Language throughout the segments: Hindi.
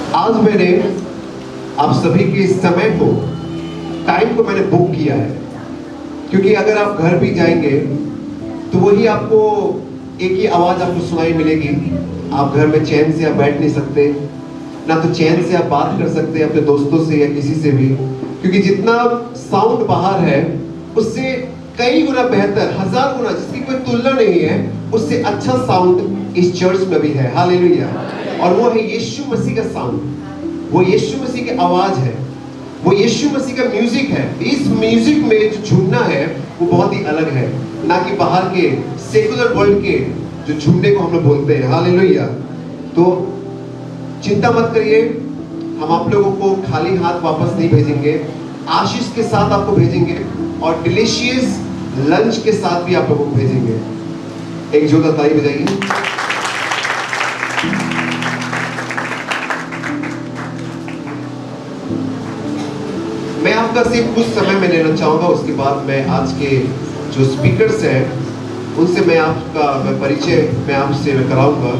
आज मैंने आप सभी के समय को, टाइम को मैंने बुक किया है, क्योंकि अगर आप घर भी जाएंगे तो वही आपको एक ही आवाज आपको सुनाई मिलेगी। आप घर में चैन से आप बैठ नहीं सकते, ना तो चैन से आप बात कर सकते अपने दोस्तों से या किसी से भी, क्योंकि जितना साउंड बाहर है उससे कई गुना बेहतर, 1000 गुना, जिसकी कोई तुलना नहीं है, उससे अच्छा साउंड इस चर्च में भी है। हालेलुया। और वो है यीशु मसीह का साउंड, वो यीशु मसीह की आवाज है, वो यीशु मसीह का म्यूजिक है। इस म्यूजिक में जो झूमना है वो बहुत ही अलग है, ना कि बाहर के सेकुलर वर्ल्ड के जो झूमने को हम लोग बोलते हैं। हालेलुया। तो चिंता मत करिए, हम आप लोगों को खाली हाथ वापस नहीं भेजेंगे, आशीष के साथ आपको भेजेंगे और डिलीशियस लंच के साथ भी आप लोगों को भेजेंगे। एक जोरदार ताली बजाइए। मैं आपका सिर्फ कुछ समय में लेना चाहूंगा, उसके बाद मैं आज के जो स्पीकर्स हैं उनसे मैं परिचय मैं आपसे कराऊंगा।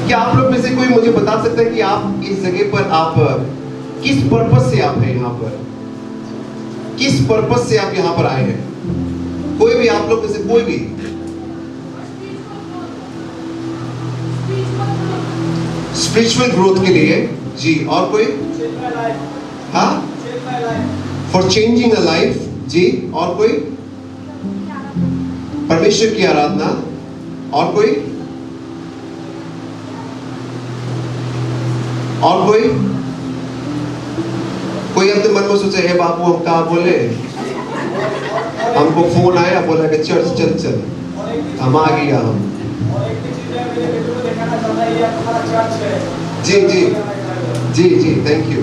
क्या आप लोग में से कोई मुझे बता सकता है कि आप इस जगह पर आप किस पर्पस से आप हैं यहाँ पर? किस पर्पस से आप यहाँ पर आए हैं? कोई भी आप लोग में से कोई भी? स्पिरिचुअल ग्रोथ के लिए जी। और कोई? हाँ, फॉर चेंजिंग अ लाइफ जी। और कोई? परमेश्वर की आराधना। और कोई? और कोई? कोई अपने मन में सोचे, हे बापू हम कहा बोले, हमको फोन आया, बोला कि चर्च चल चल, हम आ गया। हम जी जी जी जी, थैंक यू।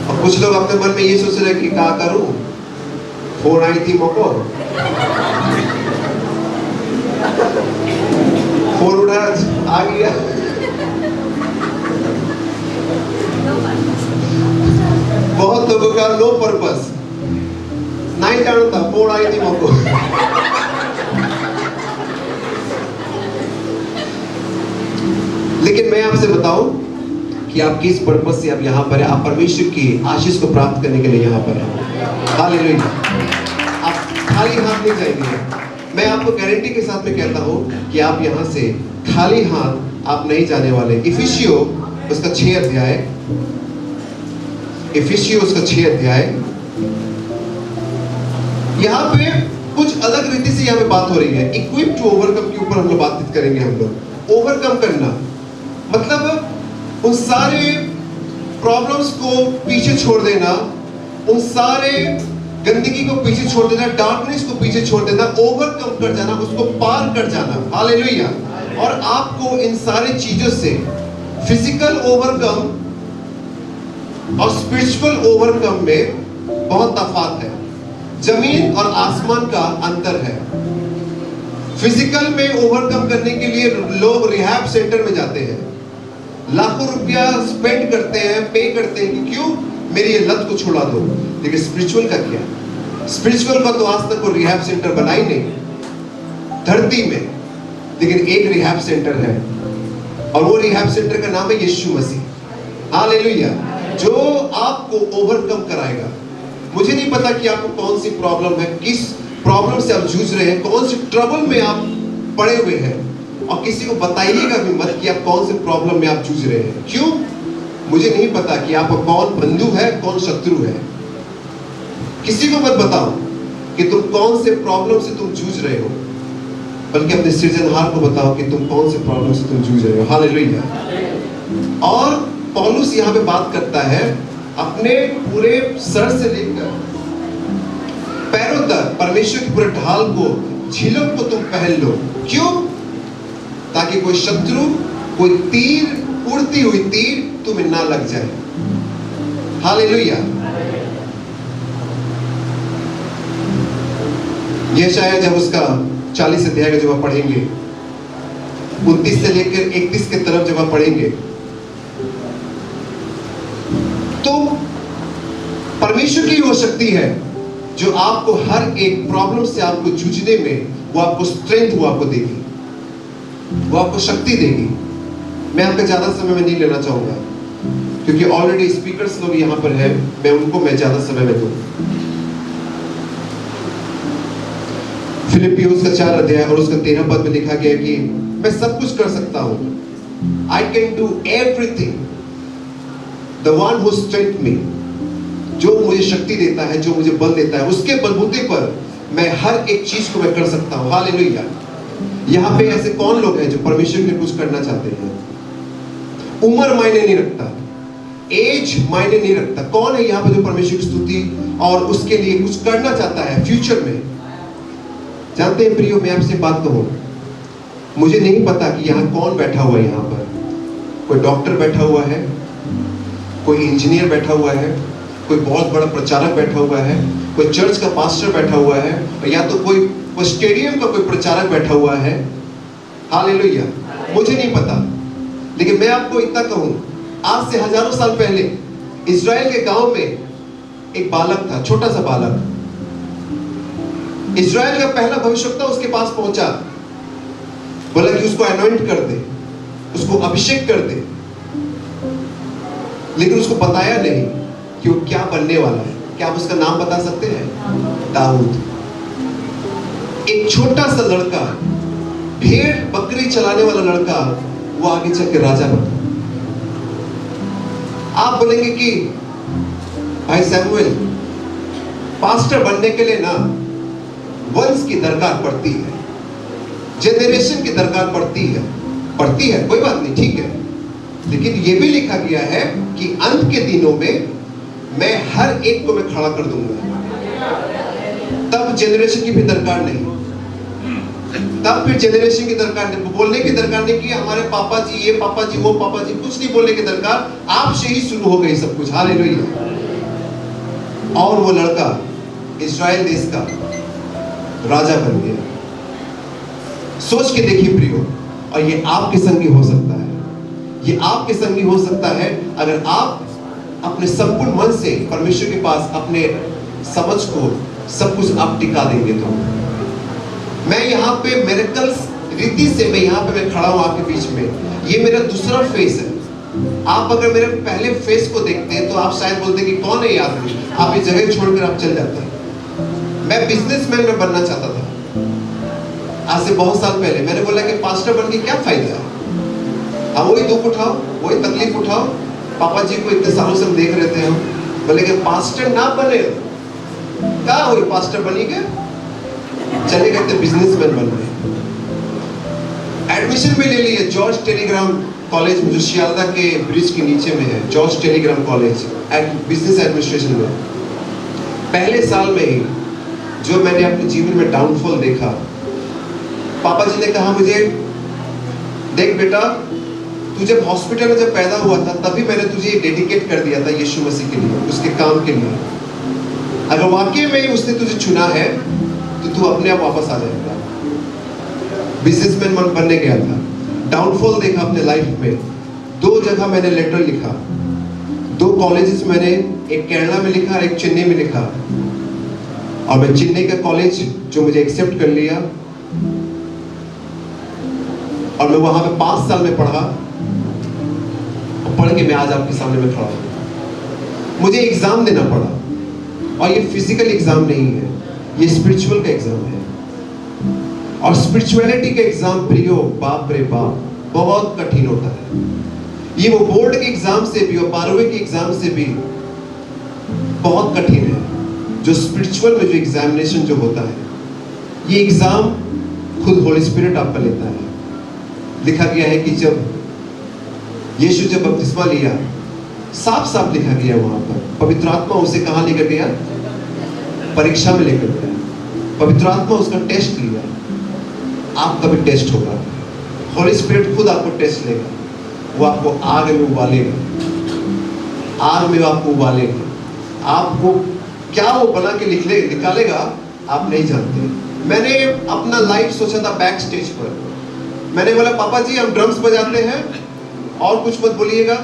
और कुछ लोग अपने मन में ये सोच रहे कि क्या करूं, फोन आई थी मोको, फोन उठा आ गया। बहुत लोगों का नो पर्पस, नहीं जानता, फोन आई थी मोको। लेकिन मैं आपसे बताऊं कि आप किस पर्पस से आप यहाँ पर हैं। आप परमेश्वर की आशीष को प्राप्त करने के लिए यहाँ पर हैं। हालेलुया। आप खाली हाथ नहीं जाएंगे। मैं आपको गारंटी के साथ में कहता हूँ कि आप यहाँ से खाली हाथ आप नहीं जाने वाले। इफिसियो उसका 6 अध्याय, इफिसियो उसका 6 अध्याय, यहाँ पे कुछ अलग रीति से यहाँ पे बात हो रही है। इक्विप टू ओवरकम के ऊपर हम लोग बातचीत करेंगे। हम लोग ओवरकम करना मतलब उन सारे प्रॉब्लम्स को पीछे छोड़ देना, उन सारे गंदगी को पीछे छोड़ देना, डार्कनेस को पीछे छोड़ देना, ओवरकम कर जाना, उसको पार कर जाना। हालेलुया। और आपको इन सारी चीजों से फिजिकल ओवरकम और स्पिरिचुअल ओवरकम में बहुत तफात है। जमीन और आसमान का अंतर है। फिजिकल में ओवरकम करने के लिए लोग रिहैब सेंटर में जाते हैं, लाखों रुपया स्पेंड करते हैं, पे करते हैं कि क्यों, मेरी ये लत को छुड़ा दो। लेकिन स्पिरिचुअल का क्या? स्पिरिचुअल का तो आज तक कोई रिहैब सेंटर बना ही नहीं धरती में, लेकिन एक रिहैब सेंटर है और वो रिहैब सेंटर का नाम है यीशु मसीह। हालेलुया। जो आपको ओवरकम कराएगा। मुझे नहीं पता कि आपको कौन सी प्रॉब्लम है, किस प्रॉब्लम से आप जूझ रहे हैं, कौन सी ट्रबल में आप पड़े हुए हैं, और किसी को बताइएगा भी मत कि आप कौन से प्रॉब्लम में आप जूझ रहे हैं। क्यों? मुझे नहीं पता कि आपका कौन बंधु है, कौन शत्रु है। किसी को मत बताओ कि तुम कौन से प्रॉब्लम से तुम जूझ रहे हो, बल्कि अपने सृजनहार को बताओ कि तुम कौन से प्रॉब्लम से तुम जूझ रहे हो। हालेलुया। और पौलुस यहाँ पे बात करता है अपने पूरे सर से लेकर पैरों तक परमेश्वर की पूरे ढाल को, झिलक को तुम पहन लो। क्यों? ताकि कोई शत्रु, कोई तीर, उड़ती हुई तीर तुम्हें ना लग जाए। हालेलुया। यह शायद जब उसका 40 अध्याय का जब आप पढ़ेंगे, 29 से लेकर 31 के तरफ जब आप पढ़ेंगे, तो परमेश्वर की वो शक्ति है जो आपको हर एक प्रॉब्लम से आपको जूझने में वो आपको स्ट्रेंथ वो आपको देगी, वो आपको शक्ति देगी। मैं आपका ज्यादा समय में नहीं लेना चाहूंगा क्योंकि ऑलरेडी स्पीकर्स लोग यहाँ पर हैं, मैं ज्यादा समय में दूं। फिलिपियों का 4 अध्याय और उसका 13 पद में लिखा गया कि मैं सब कुछ कर सकता हूं, I can do everything, the one who strengthens me, जो मुझे शक्ति देता है, जो मुझे बल देता है, उसके बलबूते पर मैं हर एक चीज को मैं कर सकता हूं। हालेलुया। यहाँ पे ऐसे कौन लोग हैं जो परमेश्वर के लिए कुछ करना चाहते हैं? उम्र मायने नहीं रखता, एज मायने नहीं रखता। कौन है यहाँ पे जो परमेश्वर की स्तुति और उसके लिए कुछ करना चाहता है फ्यूचर में? जानते हैं प्रियो, मैं आपसे बात कहूं, मुझे नहीं पता कि यहाँ कौन बैठा हुआ है। यहाँ पर कोई डॉक्टर बैठा हुआ है, कोई इंजीनियर बैठा हुआ है, कोई बहुत बड़ा प्रचारक बैठा हुआ है, कोई चर्च का पास्टर बैठा हुआ है, या तो कोई स्टेडियम का कोई प्रचारक बैठा हुआ है। हालेलुया। मुझे नहीं पता, लेकिन मैं आपको इतना कहूं, आज से हजारों साल पहले इजराइल के गांव में एक बालक था, छोटा सा बालक। इजराइल का पहला भविष्यवक्ता उसके पास पहुंचा, बोला कि उसको अनॉइंट कर दे, उसको अभिषेक कर दे, लेकिन उसको बताया नहीं कि वो क्या बनने वाला है। क्या आप उसका नाम बता सकते हैं? दाऊद। एक छोटा सा लड़का, भेड़ बकरी चलाने वाला लड़का, वो आगे चल के राजा बना। आप बोलेंगे कि भाई सैमुअल, पास्टर बनने के लिए ना वंश की दरकार पड़ती है, जेनरेशन की दरकार पड़ती है, कोई बात नहीं, ठीक है, लेकिन ये भी लिखा गया है कि अंत के दिनों में मैं हर एक को मैं खड़ा कर दूंगा। तब जेनरेशन की भी दरकार नहीं, तब फिर जेनरेशन की दरकार नहीं, बोलने की दरकार नहीं कि हमारे पापा जी, ये पापा जी, वो पापा जी, कुछ नहीं बोलने की दरकार, आपसे ही शुरू हो गई सब कुछ। हालेलुया। और वो लड़का इस्राएल देश का राजा बन गया। सोच के देखिए प्रियो, और ये आपके संग भी हो सकता है, ये आपके संग भी हो सकता है अगर आप अपने संपूर्ण मन से परमेश्वर के पास अपने समझ को सब कुछ आप टिका देंगे। तो मैं यहाँ पे मिरेकल्स रीति से मैं यहाँ पे मैं खड़ा हूँ आपके बीच में, ये मेरा दूसरा फेस है। आप अगर मेरे पहले फेस को देखते हैं तो आप शायद बोलते कि कौन है ये आदमी, आप ये जगह छोड़कर आप चल जाते हैं। मैं बिजनेसमैन में बनना चाहता था आज से बहुत साल पहले। मैंने बोला कि पास्टर बन के क्या फायदा है, आप वही दुख उठाओ, वही तकलीफ उठाओ। पापा जी को इतने सालों से हम देख रहे थे, हम बोले कि पास्टर ना बने, क्या हुई, पास्टर बनी गए, चले गए थे बिजनेसमैन बन गए। एडमिशन भी ले लिए जॉर्ज टेलीग्राम कॉलेज में, जो शियालदा के ब्रिज के नीचे में है, George Telegram college business administration में। पहले साल में ही जो मैंने अपने जीवन में डाउनफॉल देखा, पापा जी ने कहा मुझे, देख बेटा, तू जब हॉस्पिटल में जब पैदा हुआ था तभी मैंने तुझे डेडिकेट कर दिया था यीशु मसीह के लिए, उसके काम के लिए। अगर वाकई में उसने तुझे चुना है तो तू अपने आप वापस आ जाएगा। बिजनेसमैन बनने गया था, डाउनफॉल देखा अपने लाइफ में। 2 जगह मैंने लेटर लिखा, 2 कॉलेजेस मैंने, एक केरला में लिखा और एक चेन्नई में लिखा। और मैं चेन्नई का कॉलेज जो मुझे एक्सेप्ट कर लिया, और मैं वहां पे 5 साल में पढ़ा, और पढ़ के मैं आज आपके सामने में खड़ा हूं। मुझे एग्जाम देना पड़ा, और ये फिजिकल एग्जाम नहीं है, ये स्पिरिचुअल का एग्जाम है। और स्पिरिचुअलिटी का एग्जाम प्रियो, बाप रे बाप, बहुत कठिन होता है। ये वो बोर्ड के एग्जाम से भी और 12वीं के एग्जाम से भी बहुत कठिन है। जो स्पिरिचुअल में जो एग्जामिनेशन जो होता है, ये एग्जाम खुद होली स्पिरिट आपका लेता है। लिखा गया है कि जब यीशु जब बपतिस्मा लिया, साफ साफ लिखा गया वहां पर, पवित्र आत्मा उसे कहां लेकर गया? परीक्षा में लेकर गया। पवित्र आत्मा उसका टेस्ट लिया। आपका भी टेस्ट होगा, होली स्पिरिट खुद आपको टेस्ट लेगा। वो आपको आग में उबालेगा, आग में आपको उबालेगा। आपको क्या वो बना के निकालेगा आप नहीं जानते। मैंने अपना लाइफ सोचा था बैक स्टेज पर। मैंने बोला पापा जी हम ड्रम्स बजाते हैं, और कुछ मत बोलिएगा,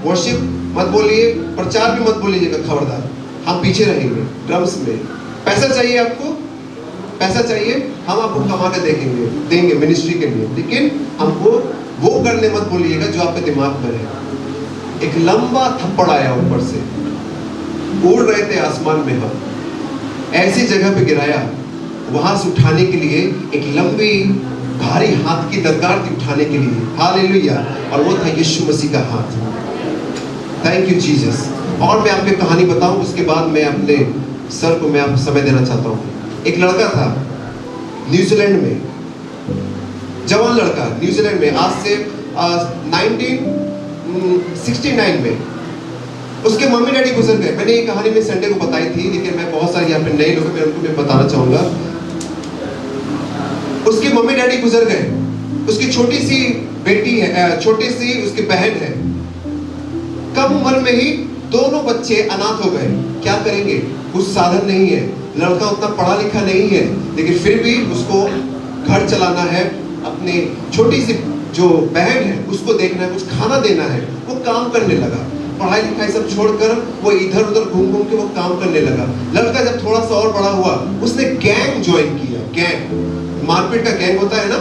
वर्शिप मत बोलिए, प्रचार भी मत बोलिएगा, खबरदार, हम पीछे रहेंगे ड्रम्स में। पैसा चाहिए आपको, पैसा चाहिए, हम आपको कमा के देंगे मिनिस्ट्री के लिए, लेकिन हमको वो करने मत बोलिएगा जो आपके दिमाग में है। एक लंबा थप्पड़ आया ऊपर से, उड़ रहे थे आसमान में हम, ऐसी जगह पे गिराया, वहां से उठाने के लिए एक लंबी भारी हाथ की दरकार थी उठाने के लिए। हालेलुया। और वो था यीशु मसीह का हाथ। Thank you Jesus. और मैं आपको कहानी बताऊं, उसके बाद मैं अपने सर को मैं आपको समय देना चाहता हूं। एक लड़का था न्यूजीलैंड में, जवान लड़का न्यूजीलैंड में, आज से 1969 में उसके मम्मी डैडी गुजर गए। मैंने ये कहानी में संडे को बताई थी, लेकिन मैं बहुत सारे यहाँ पे नए लोग हैं, मैं बताना चाहूंगा। उसके मम्मी डैडी गुजर गए, उसकी छोटी सी बेटी है, छोटी सी उसकी बहन है। कम उम्र में ही दोनों बच्चे अनाथ हो गए। क्या करेंगे, कुछ साधन नहीं है, लड़का उतना पढ़ा लिखा नहीं है, लेकिन फिर भी उसको घर चलाना है, अपनी छोटी सी जो बहन है उसको देखना है, कुछ खाना देना है। वो काम करने लगा, पढ़ाई लिखाई सब छोड़कर वो इधर उधर घूम घूम के वो काम करने लगा। लड़का जब थोड़ा सा और बड़ा हुआ, उसने गैंग ज्वाइन किया। गैंग, मारपीट का गैंग होता है ना,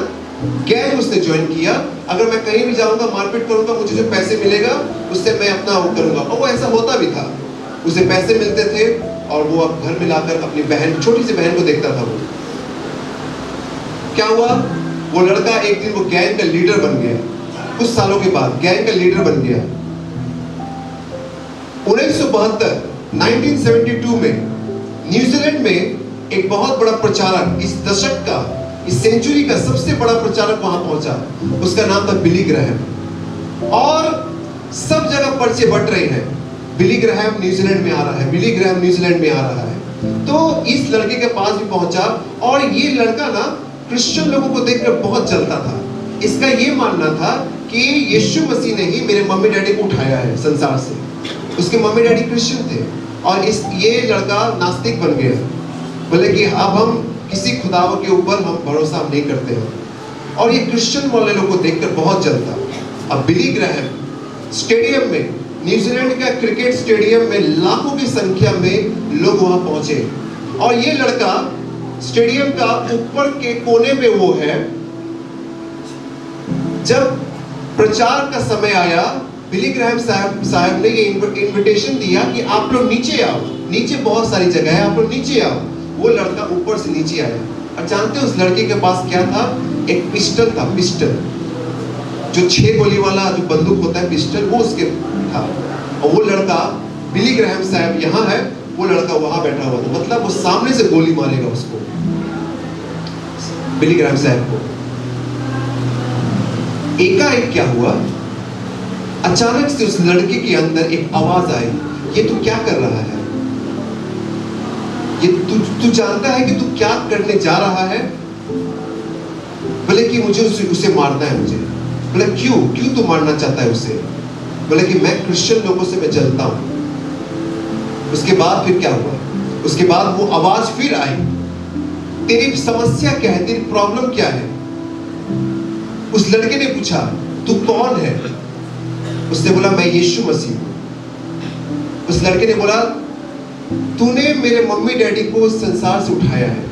गैंग उसने ज्वाइन किया। अगर मैं कहीं भी जाऊंगा मारपीट करूंगा, मुझे जो पैसे मिलेगा उससे मैं अपना वो करूंगा। और वो ऐसा होता भी था, उसे पैसे मिलते थे और वो अब घर में लाकर अपनी बहन, छोटी सी बहन को देखता था। वो क्या हुआ, वो लड़का एक दिन वो गैंग का लीडर बन गया। कुछ सालों के बाद गैंग का लीडर बन गया। 1972 में न्यूजीलैंड में एक बहुत बड़ा प्रचारक, इस दशक का, इस सेंचुरी का सबसे बड़ा प्रचारक वहां पहुंचा। उसका नाम था बिली ग्राहम। और सब जगह पर्चे बट रहे हैं, बिली ग्राहम न्यूजीलैंड में आ रहा है, बिली ग्राहम न्यूजीलैंड में आ रहा है। तो इस लड़के के पास भी पहुंचा, और ये लड़का ना क्रिश्चियन लोगों को देखकर बहुत जलता था। इसका ये मानना था कि यीशु मसीह ने ही मेरे मम्मी डैडी को उठाया है संसार से। उसके मम्मी डैडी क्रिश्चियन थे, और ये लड़का नास्तिक बन गया। बोले कि अब हम किसी खुदाव के ऊपर हम भरोसा नहीं करते हैं। और ये क्रिश्चियन वाले लोग को देखकर बहुत जलता। अब बिली ग्राहम स्टेडियम में, न्यूजीलैंड का क्रिकेट स्टेडियम में लाखों की संख्या में लोग वहां पहुंचे, और ये लड़का स्टेडियम का ऊपर के कोने पे वो है। जब प्रचार का समय आया, बिली ग्राहम साहब ने ये इनविटेशन दिया कि आप लोग नीचे आओ, नीचे बहुत सारी जगह है, आप लोग नीचे आओ। वो लड़का ऊपर से नीचे आया, और जानते हो उस लड़के के पास क्या था? एक पिस्टल था, पिस्टल जो 6 गोली वाला जो बंदूक होता है, पिस्टल, वो उसके था। और वो लड़का, बिली ग्राहम साहब यहाँ है, वो लड़का वहां बैठा हुआ था। मतलब वो सामने से गोली मारेगा उसको, बिली ग्राहम साहब को। एकाएक क्या हुआ, अचानक से उस लड़के के अंदर एक आवाज आई, ये तू क्या कर रहा है? ये तू जानता है कि तू क्या करने जा रहा है? बोले कि मुझे उसे मारना है मुझे। बोले क्यों तू मारना चाहता है उसे? बोले कि मैं क्रिश्चियन लोगों से मैं जलता हूं। उसके बाद फिर क्या हुआ? उसके बाद वो आवाज फिर आई, तेरी समस्या क्या है, तेरी प्रॉब्लम क्या है? उस लड़के ने पूछा, तू कौन है? उसने बोला, मैं यीशु मसीह हूं। उस लड़के ने बोला, तूने मेरे मम्मी डैडी को इस संसार से उठाया है,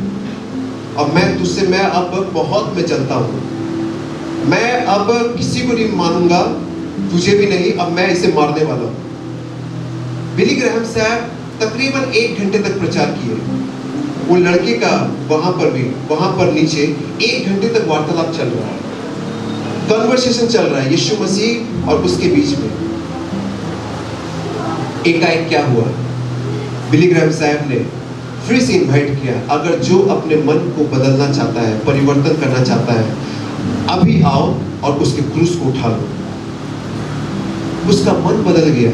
और मैं तुझसे मैं अब बहुत मैं जलता हूं। मैं अब किसी को नहीं मानूंगा, तुझे भी नहीं, अब मैं इसे मारने वाला हूं। बिली ग्राहम साहब तकरीबन 1 घंटे तक प्रचार किए। वो लड़के का वहां पर नीचे 1 घंटे तक वार्तालाप चल रहा है, कन्वर्सेशन चल रहा है यीशु मसीह और उसके बीच में। एकाएक क्या हुआ, बिली ग्राहम साहब ने फिर से इनवाइट किया, अगर जो अपने मन को बदलना चाहता है, परिवर्तन करना चाहता है, अभी आओ और उसके क्रूस को उठा लो। उसका मन बदल गया,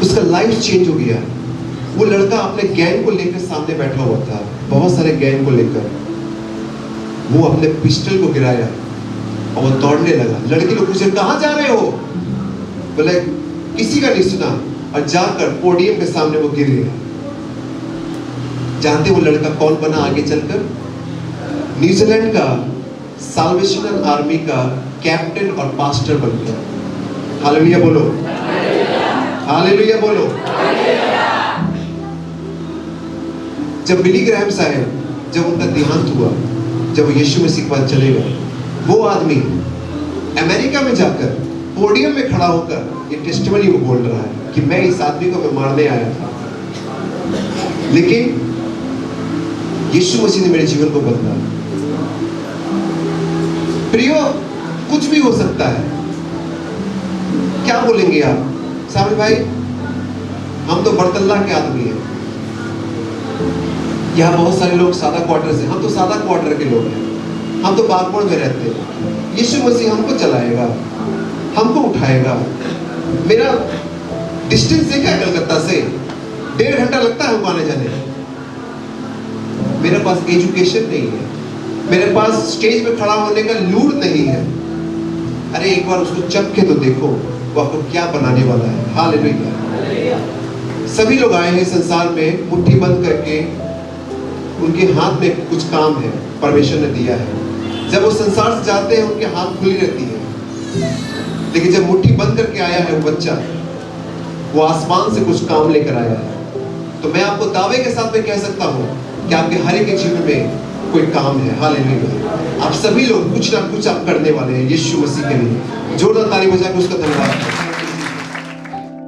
उसका लाइफ चेंज हो गया। वो लड़का अपने गैंग को लेकर सामने बैठा हुआ था, बहुत सारे गैंग को लेकर। वो अपने पिस्टल को गिराया और वो दौड़ने लगा। लड़के लोग पूछे, कहां जा रहे हो? बोले किसी का नहीं सुना, और जाकर पोडियम के सामने वो गिर गया। जानते वो लड़का कौन बना आगे चलकर? न्यूजीलैंड का साल्वेशन आर्मी का कैप्टन और पास्टर बन गया। हालेलुया बोलो, हालेलुया बोलो। जब बिली ग्रैहम साहब, जब उनका देहांत हुआ, जब वो यीशु मसीह के पास चले गए, वो आदमी अमेरिका में जाकर पोडियम में खड़ा होकर ये टेस्टिमनी वो बोल रहा है कि मैं इस आदमी को मैं मारने आया था, लेकिन यीशु मसीह ने मेरे जीवन को बदला। प्रियो, कुछ भी हो सकता है। क्या बोलेंगे आप? सामने भाई, हम तो बरतल्ला के आदमी हैं। यहाँ बहुत सारे लोग सादा क्वार्टर से, हम तो सादा क्वार्टर के लोग हैं, हम तो बागमोड़ में रहते हैं। यीशु मसीह हमको चलाएगा, हमको उठाएगा। मेरा डिस्टेंस देखा है कलकत्ता से, 1.5 घंटा लगता है हमको आने जाने। मेरे पास एजुकेशन नहीं है, मेरे पास स्टेज पे खड़ा होने का लूर नहीं है। अरे एक बार उसको चख के तो देखो, वो आपको क्या बनाने वाला है। हालेलुया। सभी लोग आए हैं संसार में मुट्ठी बंद करके, उनके हाथ में कुछ काम है, परमेश्वर ने दिया है। जब वो संसार से जाते हैं उनके हाथ खुली रहती है, लेकिन जब मुट्ठी बंद करके आया है वो बच्चा, वो आसमान से कुछ काम लेकर आया है। तो मैं आपको दावे के साथ में कह सकता हूँ कि आपके हर एक जीवन में कोई काम है। हालेलुया। आप सभी लोग कुछ ना कुछ आप करने वाले हैं यीशु मसीह के लिए। जोरदार ताली बजा के उसका धन्यवाद।